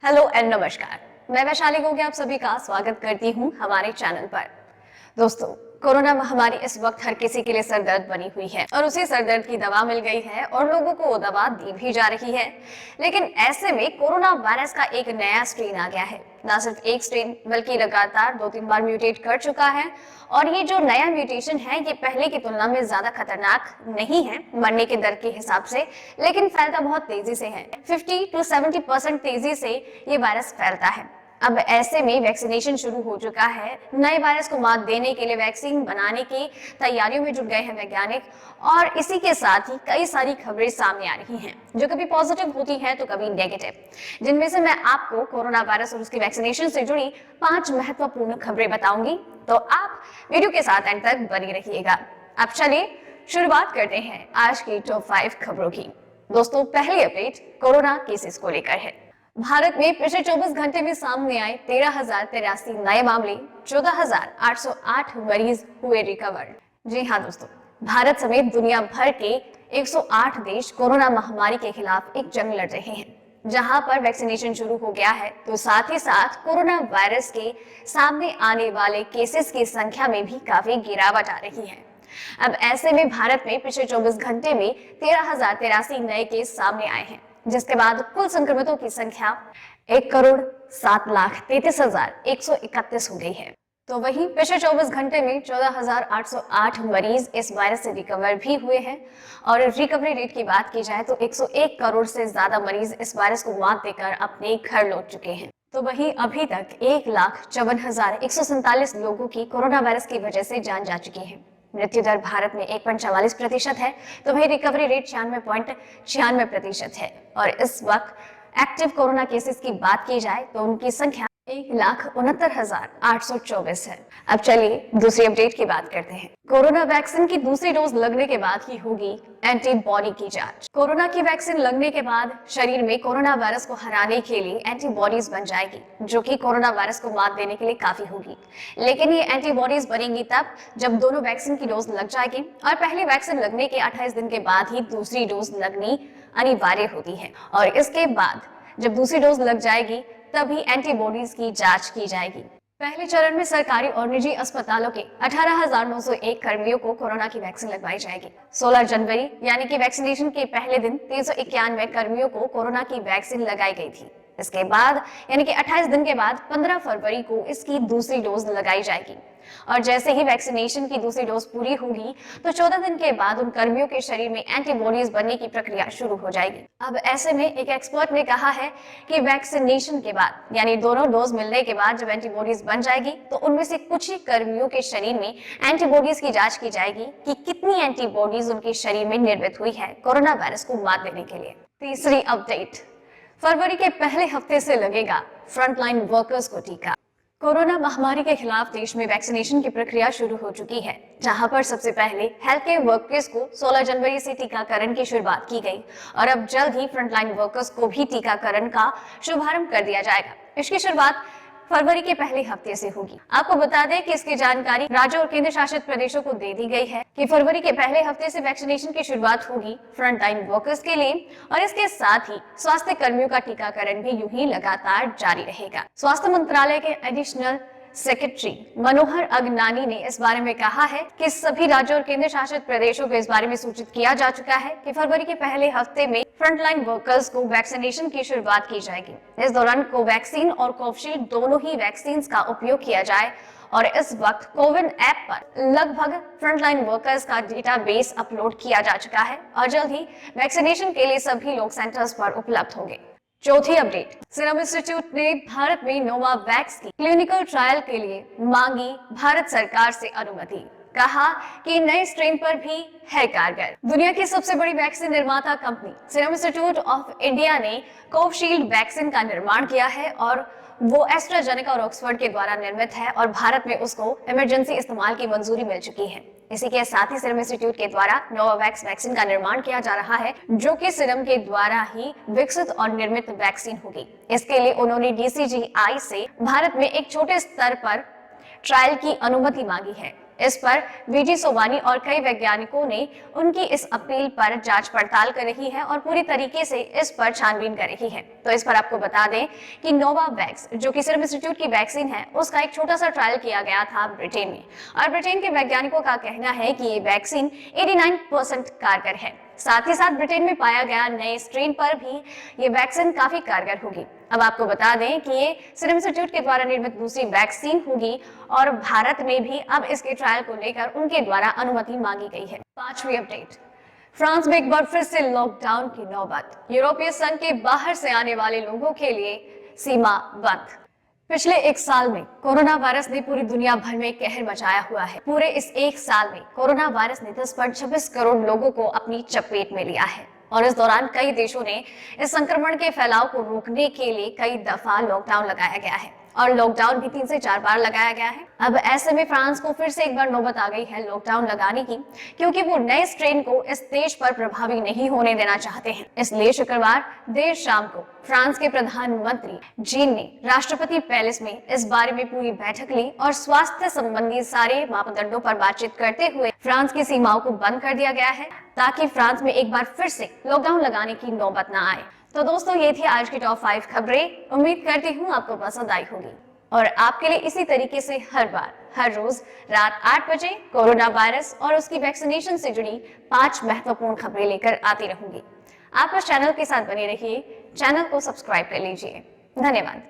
Hello and नमस्कार। मैं वैशाली गोगे आप सभी का स्वागत करती हूं हमारे चैनल पर। दोस्तों, कोरोना महामारी इस वक्त हर किसी के लिए सरदर्द बनी हुई है और उसी सरदर्द की दवा मिल गई है और लोगों को वो दवा दी भी जा रही है। लेकिन ऐसे में कोरोना वायरस का एक नया स्ट्रेन आ गया है। ना सिर्फ एक स्ट्रेन बल्कि लगातार 2-3 बार म्यूटेट कर चुका है और ये जो नया म्यूटेशन है ये पहले की तुलना में ज्यादा खतरनाक नहीं है मरने के दर के हिसाब से, लेकिन फैलता बहुत तेजी से है। 50 to 70% तेजी से ये वायरस फैलता है। अब ऐसे में वैक्सीनेशन शुरू हो चुका है। नए वायरस को मात देने के लिए वैक्सीन बनाने की तैयारियों में जुट गए हैं वैज्ञानिक और इसी के साथ ही कई सारी खबरें सामने आ रही हैं जो कभी पॉजिटिव होती हैं तो कभी नेगेटिव, जिनमें से मैं आपको कोरोना वायरस और उसके वैक्सीनेशन से जुड़ी 5 महत्वपूर्ण खबरें बताऊंगी, तो आप वीडियो के साथ एंड तक बने रहिएगा। अब चलिए शुरुआत करते हैं आज की टॉप 5 खबरों की। दोस्तों, पहली अपडेट कोरोना केसेस को लेकर है। भारत में पिछले 24 घंटे में सामने आए 13,083 नए मामले, 14,808 मरीज हुए रिकवर। जी हाँ दोस्तों, भारत समेत दुनिया भर के 108 देश कोरोना महामारी के खिलाफ एक जंग लड़ रहे हैं। जहां पर वैक्सीनेशन शुरू हो गया है तो साथ ही साथ कोरोना वायरस के सामने आने वाले केसेस की संख्या में भी काफी गिरावट आ रही है। अब ऐसे में भारत में पिछले 24 घंटे में 13,083 नए केस सामने आए हैं, जिसके बाद कुल संक्रमितों की संख्या 1,07,33,131 हो गई है। तो वहीं पिछले 24 घंटे में 14,808 मरीज इस वायरस से रिकवर भी हुए हैं और रिकवरी रेट की बात की जाए तो 101 करोड़ से ज्यादा मरीज इस वायरस को मात देकर अपने घर लौट चुके हैं। तो वहीं अभी तक 1,54,147 लोगों की कोरोना वायरस की वजह से जान जा चुकी है। मृत्यु दर भारत में 1.44% है, तो वही रिकवरी रेट 96.96% है और इस वक्त एक्टिव कोरोना केसेस की बात की जाए तो उनकी संख्या 1,69,824 है। अब चलिए दूसरी अपडेट की बात करते हैं। कोरोना वैक्सीन की दूसरी डोज लगने के बाद ही होगी एंटीबॉडी की जांच। कोरोना की वैक्सीन लगने के बाद शरीर में कोरोना वायरस को हराने के लिए एंटीबॉडीज बन जाएगी, जो कि कोरोना वायरस को मात देने के लिए काफी होगी। लेकिन ये एंटीबॉडीज बनेंगी तब जब दोनों वैक्सीन की डोज लग जाएगी और पहली वैक्सीन लगने के 28 दिन के बाद ही दूसरी डोज लगनी अनिवार्य होती है और इसके बाद जब दूसरी डोज लग जाएगी तभी एंटीबॉडीज की जांच की जाएगी। पहले चरण में सरकारी और निजी अस्पतालों के 18,901 कर्मियों को कोरोना की वैक्सीन लगवाई जाएगी। 16 जनवरी यानी कि वैक्सीनेशन के पहले दिन 391 कर्मियों को कोरोना की वैक्सीन लगाई गई थी। इसके बाद यानी कि 28 दिन के बाद 15 फरवरी को इसकी दूसरी डोज लगाई जाएगी और जैसे ही वैक्सीनेशन की दूसरी डोज पूरी होगी तो 14 दिन के बाद उन कर्मियों के शरीर में एंटीबॉडीज बनने की प्रक्रिया शुरू हो जाएगी। अब ऐसे में एक एक्सपर्ट ने कहा है कि वैक्सीनेशन के बाद यानी दोनों डोज मिलने के बाद जब एंटीबॉडीज बन जाएगी तो उनमें से कुछ ही कर्मियों के शरीर में एंटीबॉडीज की जांच की जाएगी कि कितनी एंटीबॉडीज उनके शरीर में निर्मित हुई है कोरोना वायरस को मात देने के लिए। तीसरी अपडेट, फरवरी के पहले हफ्ते से लगेगा फ्रंटलाइन वर्कर्स को टीका। कोरोना महामारी के खिलाफ देश में वैक्सीनेशन की प्रक्रिया शुरू हो चुकी है, जहां पर सबसे पहले हेल्थ केयर वर्कर्स को 16 जनवरी से टीकाकरण की शुरुआत की गई और अब जल्द ही फ्रंटलाइन वर्कर्स को भी टीकाकरण का शुभारंभ कर दिया जाएगा। इसकी शुरुआत फरवरी के पहले हफ्ते से होगी। आपको बता दें कि इसकी जानकारी राज्यों और केंद्र शासित प्रदेशों को दे दी गई है कि फरवरी के पहले हफ्ते से वैक्सीनेशन की शुरुआत होगी फ्रंटलाइन वर्कर्स के लिए और इसके साथ ही स्वास्थ्य कर्मियों का टीकाकरण भी यूं ही लगातार जारी रहेगा। स्वास्थ्य मंत्रालय के एडिशनल सेक्रेटरी मनोहर अगनानी ने इस बारे में कहा है कि सभी राज्यों और केंद्र शासित प्रदेशों को इस बारे में सूचित किया जा चुका है कि फरवरी के पहले हफ्ते में फ्रंटलाइन वर्कर्स को वैक्सीनेशन की शुरुआत की जाएगी। इस दौरान कोवैक्सीन और कोविशील्ड दोनों ही वैक्सीन का उपयोग किया जाए और इस वक्त कोविन ऐप पर लगभग फ्रंटलाइन वर्कर्स का डेटाबेस अपलोड किया जा चुका है और जल्द ही वैक्सीनेशन के लिए सभी लोग सेंटर्स पर उपलब्ध होंगे। चौथी अपडेट, सीरम इंस्टीट्यूट ने भारत में नोवावैक्स की क्लिनिकल ट्रायल के लिए मांगी भारत सरकार से अनुमति। कहा कि नए स्ट्रेन पर भी है कारगर। दुनिया की सबसे बड़ी वैक्सीन निर्माता company serum institute of India ने कोविशील्ड वैक्सीन का निर्माण किया है और वो एस्ट्राजेनेका और ऑक्सफोर्ड के द्वारा निर्मित है और भारत में उसको इमरजेंसी इस्तेमाल की मंजूरी मिल चुकी है। इसी के साथ ही सीरम इंस्टीट्यूट के द्वारा नोवावैक्स वैक्सीन का निर्माण किया जा रहा है, जो कि सीरम के द्वारा ही विकसित और निर्मित वैक्सीन होगी। इसके लिए उन्होंने DCGI से भारत में एक छोटे स्तर पर ट्रायल की अनुमति मांगी है। इस पर वीजी सोवानी और कई वैज्ञानिकों ने उनकी इस अपील पर जांच पड़ताल कर रही है और पूरी तरीके से इस पर छानबीन कर रही है। तो इस पर आपको बता दें कि नोवावैक्स जो कि सीरम इंस्टीट्यूट की वैक्सीन है, उसका एक छोटा सा ट्रायल किया गया था ब्रिटेन में, और ब्रिटेन के वैज्ञानिकों का कहना है कि ये वैक्सीन 89% कारगर है। साथ ही साथ ब्रिटेन में पाया गया नए स्ट्रेन पर भी ये वैक्सीन काफी कारगर होगी। अब आपको बता दें कि ये सीरम इंस्टीट्यूट के द्वारा निर्मित दूसरी वैक्सीन होगी और भारत में भी अब इसके ट्रायल को लेकर उनके द्वारा अनुमति मांगी गई है। 5वीं अपडेट, फ्रांस में एक बार फिर से लॉकडाउन की नौबत। यूरोपीय संघ के बाहर से आने वाले लोगों के लिए सीमा बंद। पिछले एक साल में कोरोना वायरस ने पूरी दुनिया भर में कहर मचाया हुआ है। पूरे इस एक साल में कोरोना वायरस ने 10.26 करोड़ लोगों को अपनी चपेट में लिया है और इस दौरान कई देशों ने इस संक्रमण के फैलाव को रोकने के लिए कई दफा लॉकडाउन लगाया गया है और लॉकडाउन भी 3 से 4 बार लगाया गया है। अब ऐसे में फ्रांस को फिर से एक बार नौबत आ गई है लॉकडाउन लगाने की, क्योंकि वो नए स्ट्रेन को इस देश पर प्रभावी नहीं होने देना चाहते हैं। इसलिए शुक्रवार देर शाम को फ्रांस के प्रधानमंत्री जीन ने राष्ट्रपति पैलेस में इस बारे में पूरी बैठक ली और स्वास्थ्य संबंधी सारे मापदंडों पर बातचीत करते हुए फ्रांस की सीमाओं को बंद कर दिया गया है ताकि फ्रांस में एक बार फिर से लॉकडाउन लगाने की नौबत न आए। तो दोस्तों, ये थी आज की टॉप 5 खबरें। उम्मीद करती हूँ आपको पसंद आई होगी और आपके लिए इसी तरीके से हर बार हर रोज रात 8 बजे कोरोना वायरस और उसकी वैक्सीनेशन से जुड़ी 5 महत्वपूर्ण खबरें लेकर आती रहूंगी। आप इस चैनल के साथ बने रहिए, चैनल को सब्सक्राइब कर लीजिए। धन्यवाद।